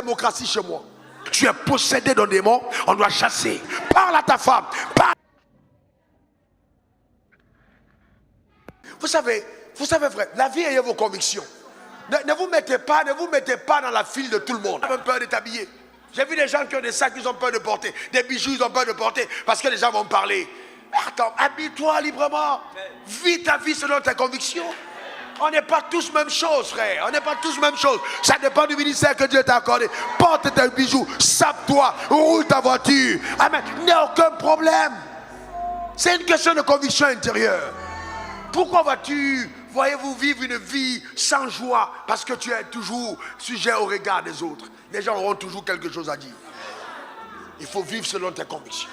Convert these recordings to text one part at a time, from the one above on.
démocratie chez moi. Tu es possédé d'un démon, on doit chasser. Parle à ta femme. Parle. Vous savez frère, la vie ayez vos convictions. Ne vous mettez pas dans la file de tout le monde. Ils ont peur de t'habiller. J'ai vu des gens qui ont des sacs, ils ont peur de porter. Des bijoux, ils ont peur de porter parce que les gens vont parler. Mais attends, habille-toi librement. Vis ta vie selon tes convictions. On n'est pas tous même chose, frère. On n'est pas tous même chose. Ça dépend du ministère que Dieu t'a accordé. Porte tes bijoux, sape-toi, roule ta voiture. Amen. Il n'y a aucun problème. C'est une question de conviction intérieure. Pourquoi voyez-vous vivre une vie sans joie? Parce que tu es toujours sujet au regard des autres. Les gens auront toujours quelque chose à dire. Il faut vivre selon tes convictions.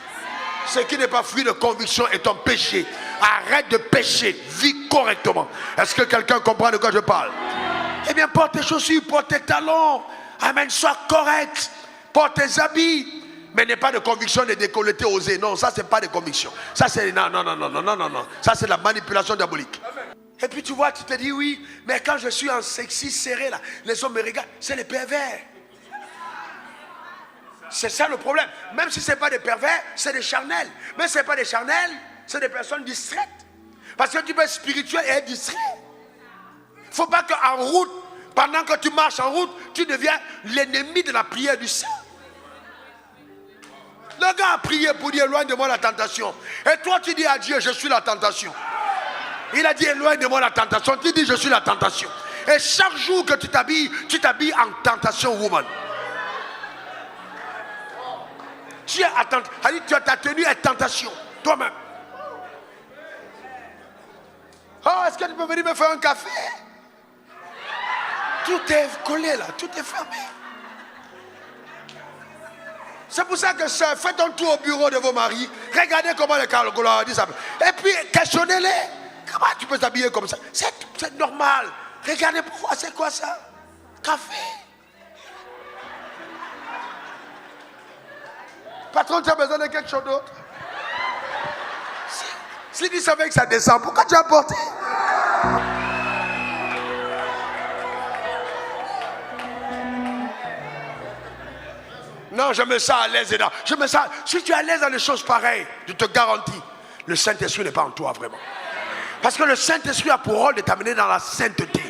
Ce qui n'est pas fruit de conviction est un péché. Arrête de pécher, vis correctement. Est-ce que quelqu'un comprend de quoi je parle? Eh bien, porte tes chaussures, porte tes talons. Amen, sois correct. Porte tes habits. Mais n'est pas de conviction de décolleter, oser. Non, ça c'est pas de conviction. Ça c'est non. Ça c'est la manipulation diabolique. Et puis tu vois, tu te dis oui, mais quand je suis en sexy serré là, les hommes me regardent, c'est les pervers. C'est ça le problème. Même si ce n'est pas des pervers, c'est des charnels. Mais ce n'est pas des charnels, c'est des personnes distraites. Parce que tu peux être spirituel et être distrait. Il ne faut pas qu'en route, pendant que tu marches en route, tu deviens l'ennemi de la prière du Saint. Le gars a prié pour dire éloigne de moi la tentation. Et toi tu dis à Dieu, je suis la tentation. Il a dit éloigne de moi la tentation. Tu dis je suis la tentation. Et chaque jour que tu t'habilles en tentation woman. Tu as ta tenue est tentation. Toi-même. Oh, est-ce que tu peux venir me faire un café? Tout est collé là, tout est fermé. C'est pour ça que sœur, faites un tour au bureau de vos maris. Regardez comment les calculateurs disent ça. Et puis questionnez-les. Comment tu peux t'habiller comme ça? C'est normal. Regardez pour voir c'est quoi ça? Café. Patron, tu as besoin de quelque chose d'autre? Si tu savais que ça descend, pourquoi tu as porté? Non, je me sens à l'aise dedans. Si tu es à l'aise dans les choses pareilles, je te garantis, le Saint-Esprit n'est pas en toi vraiment. Parce que le Saint-Esprit a pour rôle de t'amener dans la sainteté.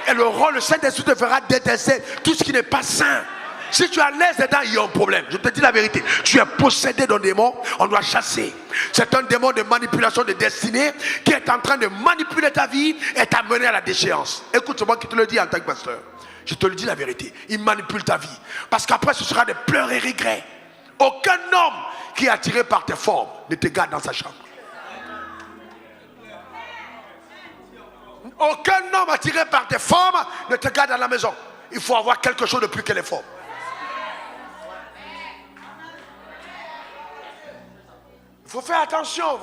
Et le Saint-Esprit te fera détester tout ce qui n'est pas saint. Si tu es à l'aise dedans, il y a un problème. Je te dis la vérité. Tu es possédé d'un démon, on doit chasser. C'est un démon de manipulation de destinée qui est en train de manipuler ta vie et t'amener à la déchéance. Écoute, c'est moi qui te le dis en tant que pasteur. Je te le dis la vérité. Il manipule ta vie. Parce qu'après, ce sera des pleurs et regrets. Aucun homme qui est attiré par tes formes ne te garde dans sa chambre. Aucun homme attiré par tes formes ne te garde à la maison. Il faut avoir quelque chose de plus que les formes. Il faut faire attention.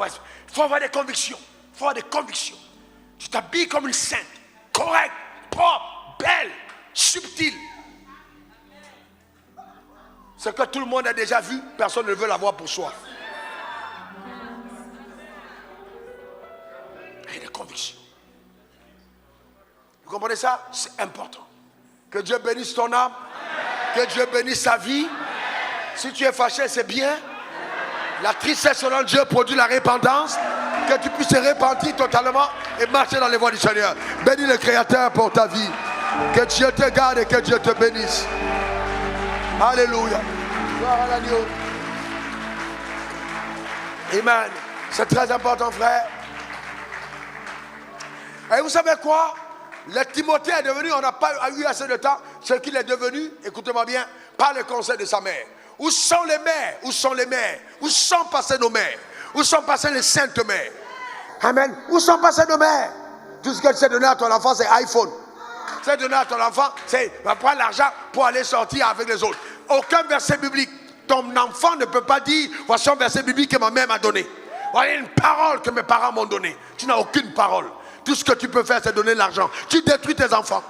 Il faut avoir des convictions. Il faut avoir des convictions. Tu t'habilles comme une sainte, correcte, propre, belle, subtile. Ce que tout le monde a déjà vu, personne ne veut l'avoir pour soi. Il y a des convictions. Vous comprenez ça? C'est important. Que Dieu bénisse ton âme. Que Dieu bénisse sa vie. Si tu es fâché, c'est bien. La tristesse selon Dieu produit la repentance. Que tu puisses te repentir totalement et marcher dans les voies du Seigneur. Bénis le Créateur pour ta vie. Que Dieu te garde et que Dieu te bénisse. Alléluia. Gloire à l'agneau. Amen. C'est très important, frère. Et vous savez quoi? Le Timothée est devenu, on n'a pas eu assez de temps, ce qu'il est devenu, écoutez-moi bien, par le conseil de sa mère. Où sont les mères? Où sont les mères? Où sont passées nos mères? Où sont passées les saintes mères? Amen. Où sont passées nos mères? Tout ce qu'elle s'est donné à ton enfant, c'est iPhone. C'est donné à ton enfant, c'est va prendre l'argent pour aller sortir avec les autres. Aucun verset biblique. Ton enfant ne peut pas dire, voici un verset biblique que ma mère m'a donné. Voilà une parole que mes parents m'ont donnée. Tu n'as aucune parole. Tout ce que tu peux faire, c'est donner l'argent. Tu détruis tes enfants.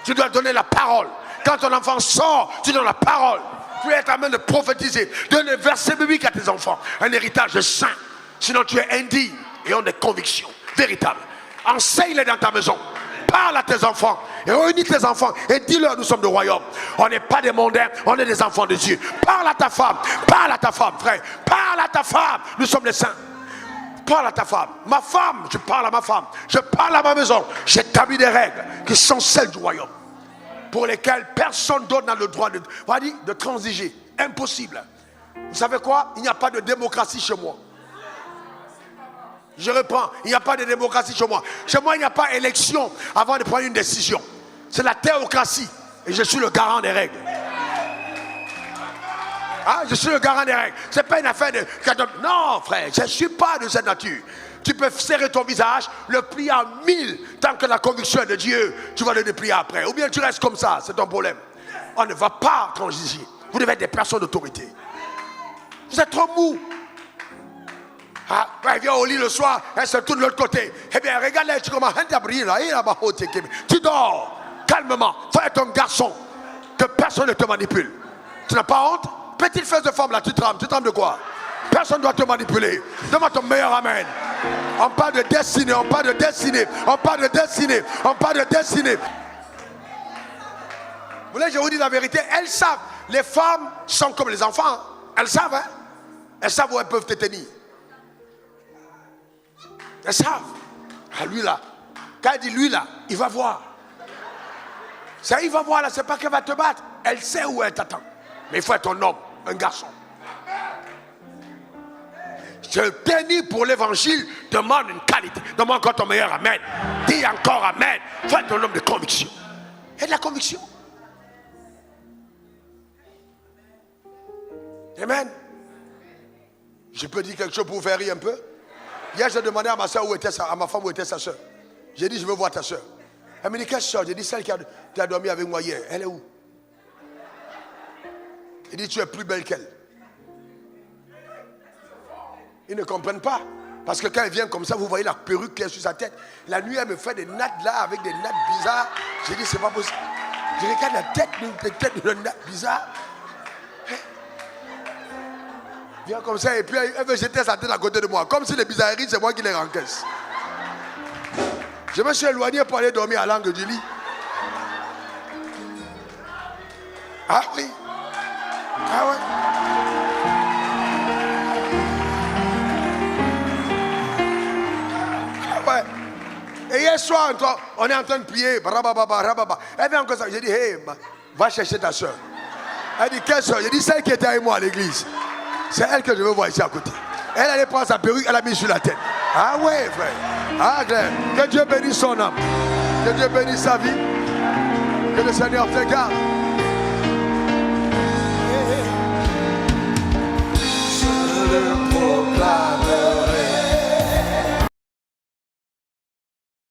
Tu dois donner la parole. Quand ton enfant sort, tu donnes la parole. Tu es en train de prophétiser. Donne le verset biblique à tes enfants. Un héritage saint. Sinon, tu es indigne et ont des convictions véritables. Enseigne-les dans ta maison. Parle à tes enfants. Et réunis tes enfants. Et dis-leur, nous sommes du royaume. On n'est pas des mondains, on est des enfants de Dieu. Parle à ta femme. Parle à ta femme, frère. Parle à ta femme. Nous sommes des saints. Parle à ta femme. Ma femme, je parle à ma femme. Je parle à ma maison. J'établis des règles qui sont celles du royaume, pour lesquelles personne d'autre n'a le droit de transiger. Impossible. Vous savez quoi? Il n'y a pas de démocratie chez moi. Je reprends. Il n'y a pas de démocratie chez moi. Chez moi, il n'y a pas élection avant de prendre une décision. C'est la théocratie. Et je suis le garant des règles. Ah, je suis le garant des règles. Ce n'est pas une affaire de... Non, frère, je ne suis pas de cette nature. Tu peux serrer ton visage, le plier en 1000. Tant que la conviction est de Dieu, tu vas le déplier après. Ou bien tu restes comme ça, c'est ton problème. On ne va pas transiger. Vous devez être des personnes d'autorité. Vous êtes trop mou. Ah, elle vient au lit le soir, elle se tourne de l'autre côté. Eh bien, regarde, tu commences à briller là. Tu dors calmement. Faut être un garçon. Que personne ne te manipule. Tu n'as pas honte? Petite fesse de femme là, tu trembles. Tu trembles de quoi? Personne ne doit te manipuler. Donne-moi ton meilleur amen. On parle de destinée, on parle de destinée, on parle de destinée, on parle de destinée. Vous voulez, je vous dis la vérité, elles savent. Les femmes sont comme les enfants. Hein. Elles savent, hein. Elles savent où elles peuvent te tenir. Elles savent. Ah, lui là. Quand elle dit lui là, il va voir. Ça, il va voir là, c'est pas qu'elle va te battre. Elle sait où elle t'attend. Mais il faut être un homme, un garçon. Se tenir pour l'évangile demande une qualité. Demande encore ton meilleur amen. Dis encore amen. Il faut être un homme de conviction. Et de la conviction. Amen. Je peux dire quelque chose pour vous faire rire un peu. Hier, j'ai demandé à ma soeur à ma femme où était sa soeur. J'ai dit, je veux voir ta soeur. Elle me dit, quelle soeur? J'ai dit, celle qui a dormi avec moi hier. Elle est où? Il dit, tu es plus belle qu'elle. Ils ne comprennent pas. Parce que quand elle vient comme ça, vous voyez la perruque qui est sur sa tête. La nuit, elle me fait des nattes là, avec des nattes bizarres. J'ai dit, c'est pas possible. Je regarde la tête de nattes bizarres. Viens comme ça, et puis elle veut jeter sa tête à côté de moi. Comme si les bizarreries, c'est moi qui les rencaisse. Je me suis éloigné pour aller dormir à l'angle du lit. Ah oui. Ah ouais. Ah ouais. Et hier soir, on est en train de prier. Elle vient encore ça. J'ai dit, hey, va chercher ta soeur. Elle dit, quelle soeur? J'ai dit, celle qui était avec moi à l'église. C'est elle que je veux voir ici à côté. Elle allait prendre sa perruque, elle a mis sur la tête. Ah ouais, frère. Ah, clair. Que Dieu bénisse son âme. Que Dieu bénisse sa vie. Que le Seigneur te garde.